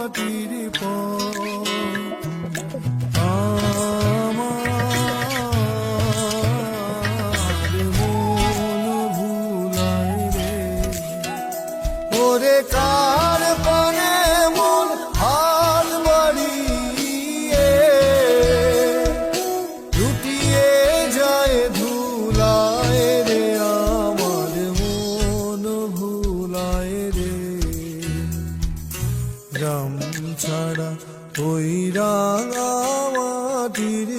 মাটির আমার মন ভুলায় রে ওরে কার পানে মন হাল বাড়িয়ে লুটিয়ে যায় ধুলায় রে আমার মন ভুলায় রে রাম ছাড়া ওই রাঙা মাটির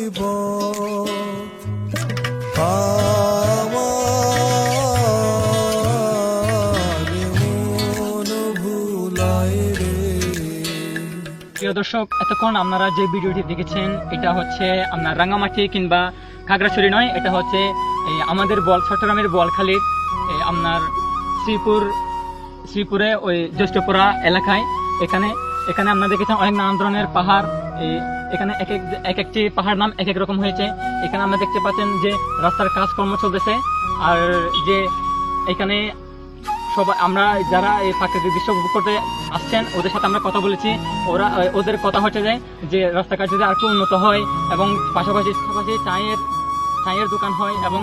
প্রিয় দর্শক, এতক্ষণ আপনারা যে ভিডিওটি দেখেছেন এটা হচ্ছে আপনার রাঙ্গামাটি কিংবা খাগড়াছড়ি নয়, এটা হচ্ছে আমাদের চট্টগ্রামের বোয়ালখালীর আপনার শ্রীপুরে ওই জ্যৈষ্ঠপুরা এলাকায়। এখানে আপনারা দেখেছেন অনেক নানান ধরনের পাহাড়। এখানে এক একটি পাহাড় নাম এক এক রকম হয়েছে। এখানে আমরা দেখতে পাচ্ছেন যে রাস্তার কাজকর্ম চলতেছে। আর যে এখানে সবাই আমরা যারা এই প্রাকৃতিক দৃশ্য উপভোগ করতে আসছেন ওদের সাথে আমরা কথা বলেছি। ওদের কথা হচ্ছে যে রাস্তাঘাট যদি আর একটু উন্নত হয় এবং পাশাপাশি চায়ের দোকান হয় এবং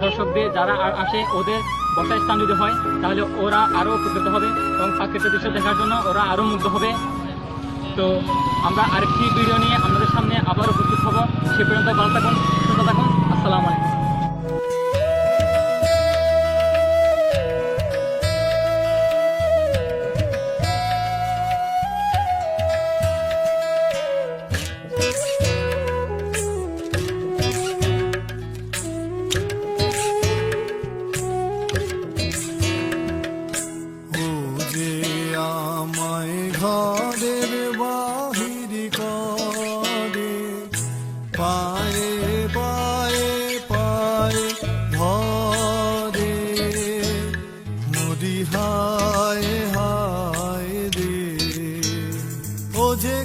দর্শকদের যারা আসে ওদের বসার স্থান যদি হয় তাহলে ওরা আরও উপকৃত হবে এবং প্রাকৃতিক দৃশ্য দেখার জন্য ওরা আরও মুগ্ধ হবে। তো আমরা আরেকটি ভিডিও নিয়ে আপনাদের সামনে আবার উপস্থিত হব। সে পর্যন্ত ভালো থাকুন, সুস্থ থাকুন। আসসালামু আলাইকুম। আমায় ঘরের বাহির করে পায়ে পায়ে পায়ে ধরে নদী হায় হায় রে ও যে